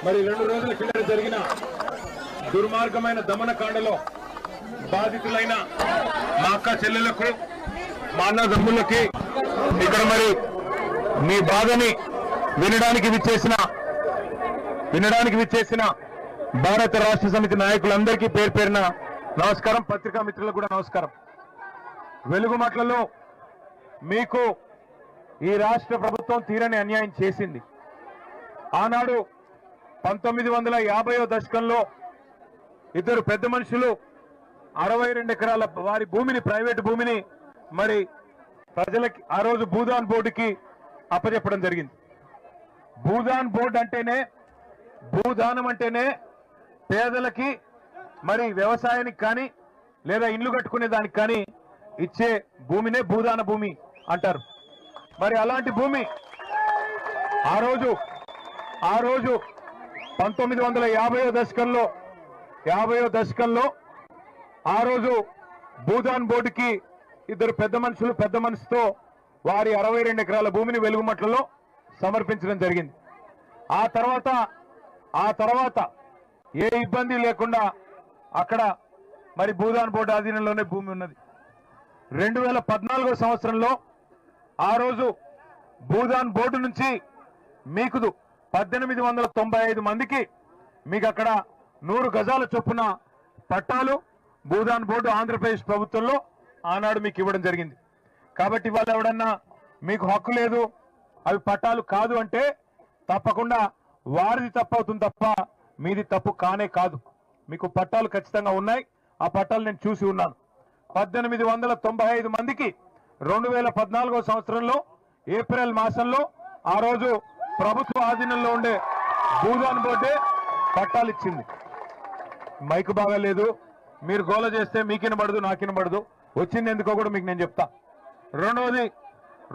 మరి 2 రోజుల కింద జరిగిన దుర్మార్గమైన దమనకాండలో బాధితులైన మా అక్క చెల్లెలకు, మా అన్నదమ్ములకి, ఇక్కడ మరి మీ బాధని వినడానికి విచ్చేసిన భారత రాష్ట్ర సమితి నాయకులందరికీ పేరు పేరున నమస్కారం. పత్రికా మిత్రులకు కూడా నమస్కారం. వెలుగుమట్లలో మీకు ఈ రాష్ట్ర ప్రభుత్వం తీరని అన్యాయం చేసింది. ఆనాడు 1950వ దశకంలో ఇద్దరు పెద్ద మనుషులు 62 ఎకరాల వారి భూమిని, ప్రైవేటు భూమిని మరి ప్రజలకి ఆ రోజు భూదాన్ బోర్డుకి అప్పచెప్పడం జరిగింది. భూదాన్ బోర్డు అంటేనే, భూదానం అంటేనే పేదలకి మరి వ్యవసాయానికి కానీ లేదా ఇండ్లు కట్టుకునే దానికి కానీ ఇచ్చే భూమినే భూదాన భూమి అంటారు. మరి అలాంటి భూమి ఆ రోజు 1950వ దశకంలో ఆ రోజు భూదాన్ బోర్డుకి ఇద్దరు పెద్ద మనసుతో వారి 62 ఎకరాల భూమిని వెలుగుమట్లలో సమర్పించడం జరిగింది. ఆ తర్వాత ఏ ఇబ్బంది లేకుండా అక్కడ మరి భూదాన్ బోర్డు ఆధీనంలోనే భూమి ఉన్నది. 2014వ సంవత్సరంలో ఆ రోజు భూదాన్ బోర్డు నుంచి మీకు 1895 మందికి మీకు అక్కడ 100 గజాల చొప్పున పట్టాలు భూదాన్ బోర్డు ఆంధ్రప్రదేశ్ ప్రభుత్వంలో ఆనాడు మీకు ఇవ్వడం జరిగింది. కాబట్టి వాళ్ళు ఎవడన్నా మీకు హక్కు లేదు, అవి పట్టాలు కాదు అంటే తప్పకుండా వారిది తప్పు అవుతుంది తప్ప మీది తప్పు కానే కాదు. మీకు పట్టాలు ఖచ్చితంగా ఉన్నాయి. ఆ పట్టాలు నేను చూసి ఉన్నాను. 1895 మందికి 2014వ సంవత్సరంలో ఏప్రిల్ మాసంలో ఆ రోజు ప్రభుత్వ ఆధీనంలో ఉండే భూదాన్ బోర్డే పట్టాలు ఇచ్చింది. మైకు బాగా లేదు, మీరు గోల చేస్తే మీకు వినబడదు, నాకు వినబడదు. వచ్చింది ఎందుకో కూడా మీకు నేను చెప్తా. రెండవది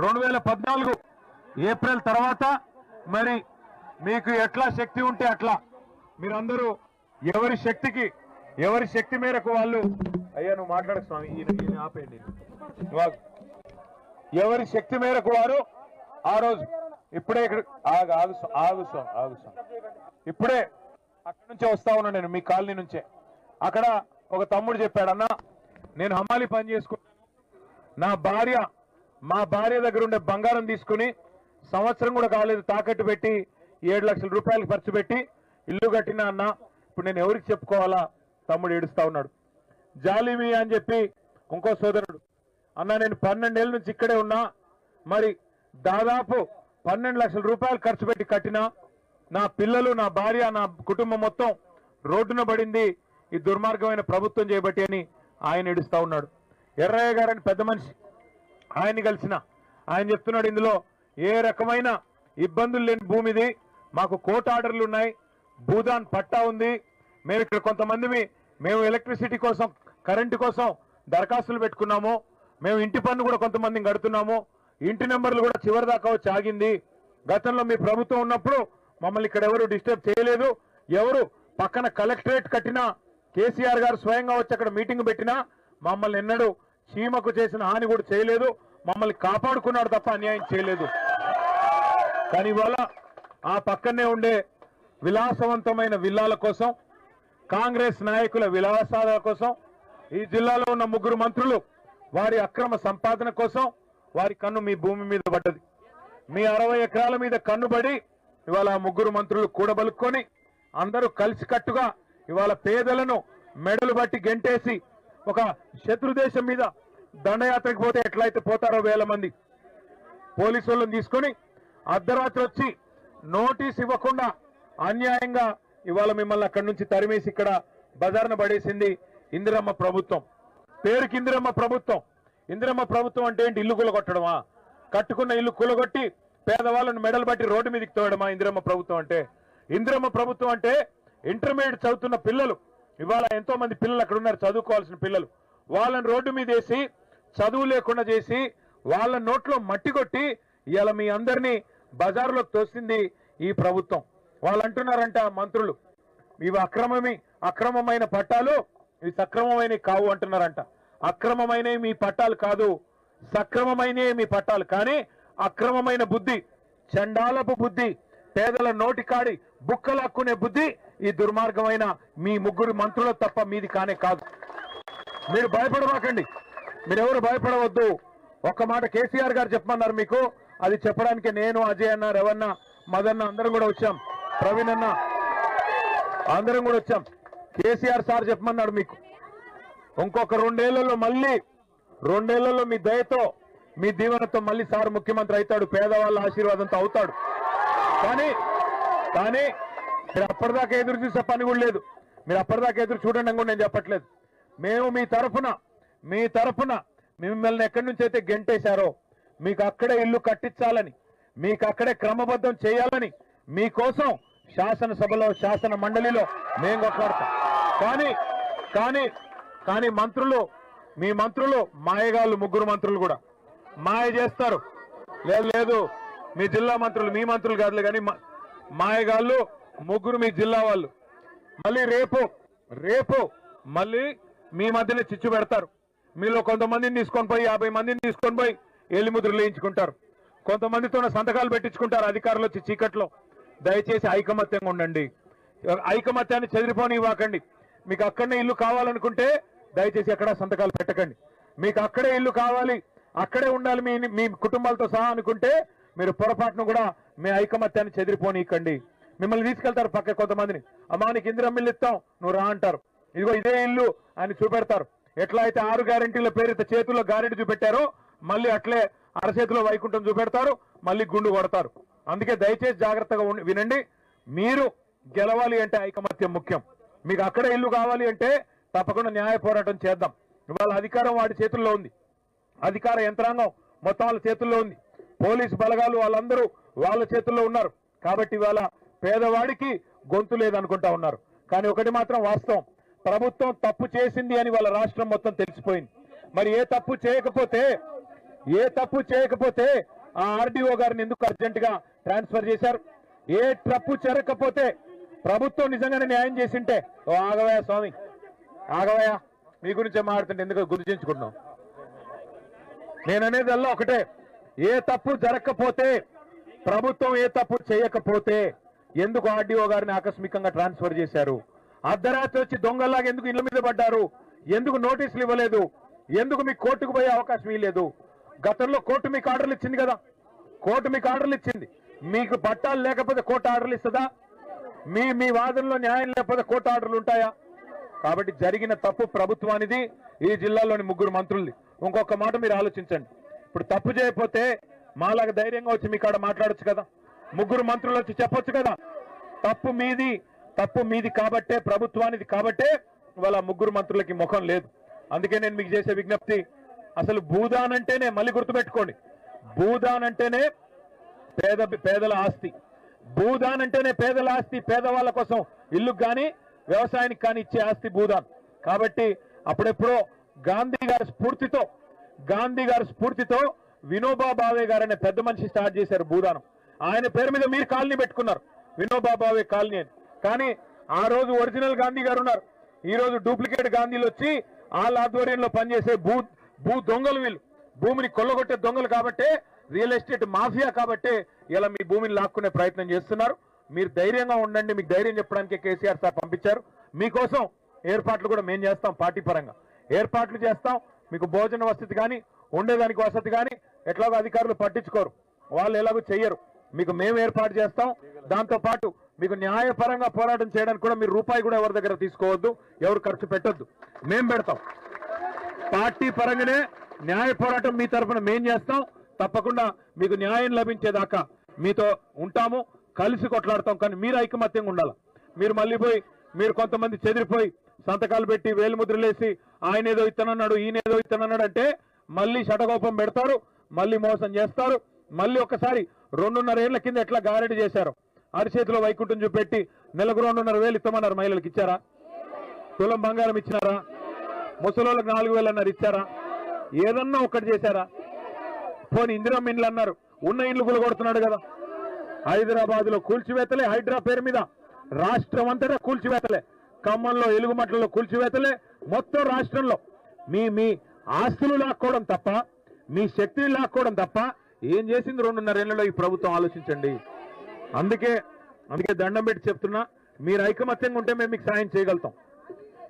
2014 ఏప్రిల్ తర్వాత మరి మీకు ఎట్లా శక్తి ఉంటే అట్లా మీరందరూ ఎవరి శక్తి మేరకు వాళ్ళు, అయ్యా నువ్వు మాట్లాడకు స్వామి, ఈయన ఆపేయండి, ఎవరి శక్తి మేరకు వారు ఆ రోజు ఇప్పుడే ఇక్కడ ఆగు స్వామి ఇప్పుడే అక్కడి నుంచే వస్తా ఉన్నా నేను, మీ కాలనీ నుంచే. అక్కడ ఒక తమ్ముడు చెప్పాడన్నా, నేను హమాలి పని చేసుకున్నాను, మా భార్య దగ్గర ఉండే బంగారం తీసుకుని సంవత్సరం కూడా కాలేదు తాకట్టు పెట్టి 7 లక్షల రూపాయలు ఖర్చు పెట్టి ఇల్లు కట్టినా అన్న, ఇప్పుడు నేను ఎవరికి చెప్పుకోవాలా? తమ్ముడు ఏడుస్తా ఉన్నాడు. జాలిమి అని చెప్పి ఇంకో సోదరుడు, అన్న నేను 12 ఏళ్ళ నుంచి ఇక్కడే ఉన్నా, మరి దాదాపు 12 లక్షల రూపాయలు ఖర్చు పెట్టి కట్టినా, నా పిల్లలు, నా భార్య, నా కుటుంబం మొత్తం రోడ్డున పడింది ఈ దుర్మార్గమైన ప్రభుత్వం చేయబట్టి అని ఆయన ఏడుస్తా ఉన్నాడు. ఎర్రయ్య గారని పెద్ద మనిషి, ఆయన్ని కలిసిన ఆయన చెప్తున్నాడు, ఇందులో ఏ రకమైన ఇబ్బందులు లేని భూమిది, మాకు కోర్టు ఆర్డర్లు ఉన్నాయి, భూదాన్ పట్టా ఉంది, మేము ఇక్కడ మేము ఎలక్ట్రిసిటీ కోసం, కరెంటు కోసం దరఖాస్తులు పెట్టుకున్నాము, మేము ఇంటి పన్ను కూడా కొంతమందిని కడుతున్నాము, ఇంటి నెంబర్లు కూడా చివరి దాకా వచ్చి ఆగింది. గతంలో మీ ప్రభుత్వం ఉన్నప్పుడు మమ్మల్ని ఇక్కడ ఎవరు డిస్టర్బ్ చేయలేదు, ఎవరు పక్కన కలెక్టరేట్ కట్టినా కేసీఆర్ గారు స్వయంగా వచ్చి అక్కడ మీటింగ్ పెట్టినా మమ్మల్ని ఎన్నడూ చీమకు చేసిన హాని కూడా చేయలేదు, మమ్మల్ని కాపాడుకున్నాడు తప్ప అన్యాయం చేయలేదు. కానీ ఇవాళ ఆ పక్కనే ఉండే విలాసవంతమైన విల్లాల కోసం, కాంగ్రెస్ నాయకుల విలాసాల కోసం, ఈ జిల్లాలో ఉన్న 3 మంత్రులు వారి అక్రమ సంపాదన కోసం వారి కన్ను మీ భూమి మీద పడ్డది. మీ 60 ఎకరాల మీద కన్నుబడి ఇవాళ 3 మంత్రులు కూడబలుక్కొని అందరూ కలిసికట్టుగా ఇవాళ పేదలను మెడలు బట్టి గెంటేసి ఒక శత్రు దేశం మీద దండయాత్రకు పోతే ఎట్లయితే పోతారో 1000 మంది పోలీసు వాళ్ళని తీసుకొని అర్ధరాత్రి వచ్చి నోటీస్ ఇవ్వకుండా అన్యాయంగా ఇవాళ మిమ్మల్ని అక్కడి నుంచి తరిమేసి ఇక్కడ బజార్న పడేసింది ఇందిరమ్మ ప్రభుత్వం. పేరుకి ఇందిరమ్మ ప్రభుత్వం. ఇందిరమ్మ ప్రభుత్వం అంటే ఏంటి? ఇల్లు కూలగొట్టడమా? కట్టుకున్న ఇల్లు కూలగొట్టి పేదవాళ్ళను మెడలు బట్టి రోడ్డు మీదకి తోయడమా ఇందిరమ్మ ప్రభుత్వం అంటే? ఇందిరమ్మ ప్రభుత్వం అంటే ఇంటర్మీడియట్ చదువుతున్న పిల్లలు, ఇవాళ ఎంతో మంది పిల్లలు అక్కడ ఉన్నారు, చదువుకోవాల్సిన పిల్లలు, వాళ్ళని రోడ్డు మీద వేసి చదువు లేకుండా చేసి వాళ్ళ నోట్లో మట్టి కొట్టి ఇవాళ మీ అందరినీ బజార్లోకి తోసింది ఈ ప్రభుత్వం. వాళ్ళు అంటున్నారంట మంత్రులు, ఇవి అక్రమమైన పట్టాలు, ఇవి సక్రమమైన కావు అంటున్నారంట. అక్రమమైన మీ పట్టాలు కాదు, సక్రమమైన మీ పట్టాలు. కానీ అక్రమమైన బుద్ధి, చండాలపు బుద్ధి, పేదల నోటికాడి బుక్కలాక్కునే బుద్ధి ఈ దుర్మార్గమైన మీ ముగ్గురు మంత్రుల తప్ప మీది కానే కాదు. మీరు భయపడమాకండి, మీరెవరు భయపడవద్దు. ఒక్క మాట కేసీఆర్ గారు చెప్పమన్నారు మీకు, అది చెప్పడానికి నేను, అజయ్ అన్న, రవణ, మదన్న అందరం కూడా వచ్చాం, ప్రవీణ్ అన్న అందరం కూడా వచ్చాం. కేసీఆర్ సార్ చెప్పమన్నాడు మీకు, ఇంకొక రెండేళ్లలో మీ దయతో మీ దీవెనతో మళ్ళీ సార్ ముఖ్యమంత్రి అవుతాడు, పేదవాళ్ళ ఆశీర్వాదంతో అవుతాడు. కానీ మీరు అప్పటిదాకా ఎదురు చూసే పని కూడా లేదు. మీరు అప్పటిదాకా ఎదురు చూడండి కూడా నేను చెప్పట్లేదు. మేము మీ తరఫున మిమ్మల్ని ఎక్కడి నుంచి అయితే గెంటేశారో మీకు అక్కడే ఇల్లు కట్టించాలని, మీకు అక్కడే క్రమబద్ధం చేయాలని మీకోసం శాసనసభలో శాసన మండలిలో మేము కొట్లాడతాం. కానీ మీ మంత్రులు మాయగాళ్ళు, ముగ్గురు మంత్రులు కూడా మాయ చేస్తారు. లేదు మీ జిల్లా మంత్రులు, మీ మంత్రులు కాదులే కానీ మాయగాళ్ళు ముగ్గురు మీ జిల్లా వాళ్ళు. మళ్ళీ రేపు మళ్ళీ మీ మధ్యనే చిచ్చు పెడతారు. మీలో కొంతమందిని తీసుకొని పోయి 50 మందిని తీసుకొని పోయి ఎల్లిముద్రలు వేయించుకుంటారు, కొంతమందితో సంతకాలు పెట్టించుకుంటారు అధికారులు వచ్చి చీకట్లో. దయచేసి ఐకమత్యంగా ఉండండి, ఐకమత్యాన్ని చెదిరిపోనివ్వకండి. మీకు అక్కడనే ఇల్లు కావాలనుకుంటే దయచేసి ఎక్కడ సంతకాలు పెట్టకండి. మీకు అక్కడే ఇల్లు కావాలి, అక్కడే ఉండాలి మీ కుటుంబాలతో సహా అనుకుంటే మీరు పొరపాటును కూడా మీ ఐకమత్యాన్ని చెదిరిపోనీకండి. మిమ్మల్ని తీసుకెళ్తారు పక్క కొంతమందిని, అమ్మా నీకు ఇందిరమ్మ ఇల్లు ఇస్తాం నువ్వు రా అంటారు. ఇదిగో ఇదే ఇల్లు అని చూపెడతారు. ఎట్లా అయితే 6 గ్యారెంటీల పేరుతో చేతుల్లో గ్యారెంటీ చూపెట్టారో మళ్ళీ అట్లే అరచేతిలో వైకుంఠం చూపెడతారు, మళ్ళీ గుండు కొడతారు. అందుకే దయచేసి జాగ్రత్తగా వినండి. మీరు గెలవాలి అంటే ఐకమత్యం ముఖ్యం. మీకు అక్కడే ఇల్లు కావాలి అంటే తప్పకుండా న్యాయ పోరాటం చేద్దాం. ఇవాళ అధికారం వాడి చేతుల్లో ఉంది, అధికార యంత్రాంగం మొత్తం వాళ్ళ చేతుల్లో ఉంది, పోలీసు బలగాలు వాళ్ళందరూ వాళ్ళ చేతుల్లో ఉన్నారు. కాబట్టి ఇవాళ పేదవాడికి గొంతు లేదనుకుంటా ఉన్నారు. కానీ ఒకటి మాత్రం వాస్తవం, ప్రభుత్వం తప్పు చేసింది అని వాళ్ళ రాష్ట్రం మొత్తం తెలిసిపోయింది. మరి ఏ తప్పు చేయకపోతే ఆ ఆర్డీఓ గారిని ఎందుకు అర్జెంటుగా ట్రాన్స్ఫర్ చేశారు? ఏ తప్పు జరగకపోతే ప్రభుత్వం నిజంగానే న్యాయం చేసింటే, ఓ ఆగవయ్య స్వామి ఆగవయ్య, మీ గురించే మాట్లాడుతుంటే ఎందుకు గుర్తించుకుంటున్నాం? నేననేదల్లా ఒకటే, ఏ తప్పు జరగకపోతే, ప్రభుత్వం ఏ తప్పు చేయకపోతే ఎందుకు ఆర్డీఓ గారిని ఆకస్మికంగా ట్రాన్స్ఫర్ చేశారు? అర్ధరాత్రి వచ్చి దొంగల్లాగా ఎందుకు ఇళ్ల మీద పడ్డారు? ఎందుకు నోటీసులు ఇవ్వలేదు? ఎందుకు మీకు కోర్టుకు పోయే అవకాశం ఇవ్వలేదు? గతంలో కోర్టు మీకు ఆర్డర్లు ఇచ్చింది కదా, కోర్టు మీకు ఆర్డర్లు ఇచ్చింది. మీకు పట్టాలు లేకపోతే కోర్టు ఆర్డర్లు ఇస్తుందా? మీ వాదనలో న్యాయం లేకపోతే కోర్టు ఆర్డర్లు ఉంటాయా? కాబట్టి జరిగిన తప్పు ప్రభుత్వానిది, ఈ జిల్లాలోని ముగ్గురు మంత్రులది. ఇంకొక మాట మీరు ఆలోచించండి, ఇప్పుడు తప్పు చేయకపోతే మాలాగా ధైర్యంగా వచ్చి మీ కాడ మాట్లాడొచ్చు కదా, ముగ్గురు మంత్రులు వచ్చి చెప్పొచ్చు కదా, తప్పు మీది కాబట్టే, ప్రభుత్వానిది కాబట్టే ఇవాళ ముగ్గురు మంత్రులకి ముఖం లేదు. అందుకే నేను మీకు చేసే విజ్ఞప్తి, అసలు భూదాన్ అంటేనే, మళ్ళీ గుర్తుపెట్టుకోండి, భూదాన్ అంటేనే పేదల ఆస్తి, భూదాన్ అంటేనే పేదల ఆస్తి, పేదవాళ్ళ కోసం ఇల్లు కానీ వ్యవసాయానికి కానీ ఇచ్చే ఆస్తి భూదాన్. కాబట్టి అప్పుడెప్పుడో గాంధీ గారి స్ఫూర్తితో వినోబా భావే గారు అనే పెద్ద మనిషి స్టార్ట్ చేశారు భూదానం. ఆయన పేరు మీద మీరు కాలనీ పెట్టుకున్నారు, వినోబా భావే కాలనీ అని. కానీ ఆ రోజు ఒరిజినల్ గాంధీ గారు ఉన్నారు, ఈ రోజు డూప్లికేట్ గాంధీలు వచ్చి వాళ్ళ ఆధ్వర్యంలో పనిచేసే భూ దొంగలు, వీళ్ళు భూమిని కొల్లగొట్టే దొంగలు కాబట్టే, రియల్ ఎస్టేట్ మాఫియా కాబట్టే ఇలా మీ భూమిని లాక్కునే ప్రయత్నం చేస్తున్నారు. మీరు ధైర్యంగా ఉండండి, మీకు ధైర్యం చెప్పడానికి కేసీఆర్ సార్ పంపించారు. మీకోసం ఏర్పాట్లు కూడా మేము చేస్తాం, పార్టీ పరంగా ఏర్పాట్లు చేస్తాం. మీకు భోజన వసతి కానీ ఉండేదానికి వసతి కానీ ఎట్లాగో అధికారులు పట్టించుకోరు, వాళ్ళు ఎలాగో చెయ్యరు, మీకు మేము ఏర్పాటు చేస్తాం. దాంతో పాటు మీకు న్యాయపరంగా పోరాటం చేయడానికి కూడా మీరు రూపాయి కూడా ఎవరి దగ్గర తీసుకోవద్దు, ఎవరు ఖర్చు పెట్టొద్దు, మేము పెడతాం. పార్టీ పరంగానే న్యాయ పోరాటం మీ తరఫున మేం చేస్తాం. తప్పకుండా మీకు న్యాయం లభించేదాకా మీతో ఉంటాము, కలిసి కొట్లాడతాం. కానీ మీరు ఐకమత్యంగా ఉండాలి. మీరు మళ్ళీ మీరు కొంతమంది చెదిరిపోయి సంతకాలు పెట్టి వేలుముద్రలేసి ఆయన ఏదో ఇత్తనన్నాడు, ఈయనేదో ఇత్తనన్నాడు అంటే మళ్ళీ షటకోపం పెడతారు, మళ్ళీ మోసం చేస్తారు. మళ్ళీ ఒకసారి 2.5 ఏళ్ల కింద ఎట్లా గ్యారెంటీ చేశారు, అరిచేతిలో వైకుంఠం చూపెట్టి నెలకు 2.5 ఇస్తామన్నారు. మహిళలకు ఇచ్చారా? తులం బంగారం ఇచ్చినారా? ముసలోళ్ళకి 4,000 అన్నారు, ఇచ్చారా? ఏదన్నా ఒక్కటి చేశారా? పోనీ ఇందిరమ్మ ఇండ్లు అన్నారు, ఉన్న ఇండ్లు కూలగొడుతున్నాడు కదా. హైదరాబాద్ లో కూల్చివేతలే, హైడ్రా పేరు మీద రాష్ట్రం అంతటా కూల్చివేతలే, ఖమ్మంలో ఎలుగుమట్లలో కూల్చివేతలే, మొత్తం రాష్ట్రంలో మీ ఆస్తులు లాక్కోవడం తప్ప, మీ శక్తిని లాక్కోవడం తప్ప ఏం చేసింది 2.5 ఏళ్లలో ఈ ప్రభుత్వం? ఆలోచించండి. అందుకే దండం పెట్టి చెప్తున్నా, మీరు ఐకమత్యంగా ఉంటే మేము మీకు సాయం చేయగలుగుతాం.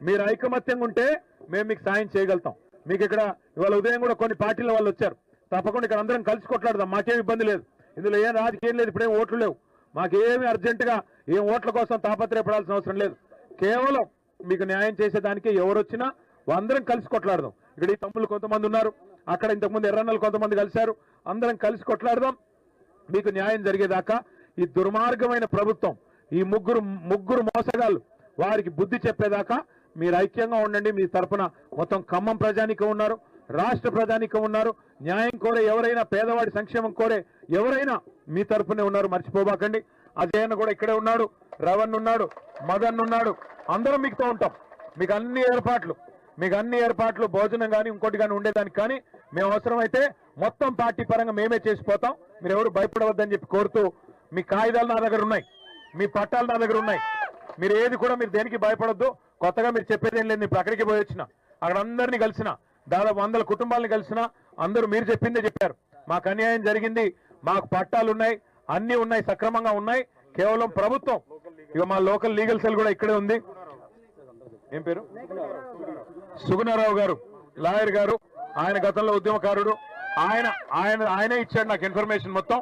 మీరు ఐకమత్యంగా ఉంటే మేము మీకు సాయం చేయగలుగుతాం. మీకు ఇక్కడ ఇవాళ ఉదయం కూడా కొన్ని పార్టీల వాళ్ళు వచ్చారు. తప్పకుండా ఇక్కడ అందరం కలిసి కొట్లాడదాం, మాకేం ఇబ్బంది లేదు. ఇందులో ఏం రాజకీయం లేదు, ఇప్పుడేం ఓట్లు లేవు. మాకేమి అర్జెంటుగా ఏం ఓట్ల కోసం తాపత్రయపడాల్సిన అవసరం లేదు. కేవలం మీకు న్యాయం చేసేదానికి ఎవరు వచ్చినా అందరం కలిసి కొట్లాడదాం. ఇక్కడ ఈ తమ్ముళ్ళు కొంతమంది ఉన్నారు, అక్కడ ఇంతకుముందు ఎర్రన్నలు కొంతమంది కలిశారు. అందరం కలిసి కొట్లాడదాం. మీకు న్యాయం జరిగేదాకా ఈ దుర్మార్గమైన ప్రభుత్వం, ఈ ముగ్గురు మోసగాళ్ళు వారికి బుద్ధి చెప్పేదాకా మీరు ఐక్యంగా ఉండండి. మీ తరపున మొత్తం ఖమ్మం ప్రజానికం ఉన్నారు, రాష్ట్ర ప్రజానికం ఉన్నారు. న్యాయం కోరే ఎవరైనా, పేదవాడి సంక్షేమం కోరే ఎవరైనా మీ తరపునే ఉన్నారు, మర్చిపోబాకండి. అజయన్న కూడా ఇక్కడే ఉన్నాడు, రవణ్ ఉన్నాడు, మదన్ ఉన్నాడు. అందరం మీకుతో ఉంటాం. మీకు అన్ని ఏర్పాట్లు భోజనం కానీ ఇంకోటి కానీ ఉండేదానికి కానీ మేము అవసరమైతే మొత్తం పార్టీ పరంగా మేమే చేసిపోతాం. మీరు ఎవరు భయపడవద్దని చెప్పి కోరుతూ, మీ కాగితాలు నా దగ్గర ఉన్నాయి, మీ పట్టాలు నా దగ్గర ఉన్నాయి. మీరు ఏది కూడా మీరు దేనికి భయపడొద్దు. కొత్తగా మీరు చెప్పేది ఏం లేదు. ఇప్పుడు అక్కడికి పోయి వచ్చిన, అక్కడ అందరినీ కలిసిన, దాదాపు 100 కుటుంబాలను కలిసిన, అందరూ మీరు చెప్పిందే చెప్పారు. మాకు అన్యాయం జరిగింది, మాకు పట్టాలు ఉన్నాయి, అన్ని ఉన్నాయి, సక్రమంగా ఉన్నాయి. కేవలం ప్రభుత్వం, ఇక మా లోకల్ లీగల్ సెల్ కూడా ఇక్కడే ఉంది. ఏం పేరు? సుగుణారావు గారు, లాయర్ గారు. ఆయన గతంలో ఉద్యమకారుడు. ఆయనే ఇచ్చాడు నాకు ఇన్ఫర్మేషన్ మొత్తం.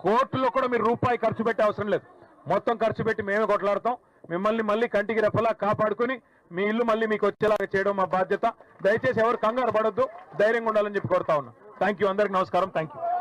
కోర్టులో కూడా మీరు రూపాయి ఖర్చు పెట్టే అవసరం లేదు. మొత్తం ఖర్చు పెట్టి మేమే కొట్లాడతాం. మిమ్మల్ని మళ్ళీ కంటికి రెప్పలా కాపాడుకుని మీ ఇల్లు మళ్ళీ మీకు వచ్చేలాగా చేయడం మా బాధ్యత. దయచేసి ఎవరు కంగారు పడొద్దు, ధైర్యంగా ఉండాలని చెప్పి కోరుతా ఉన్నా. Thank you. అందరికి నమస్కారం. Thank you.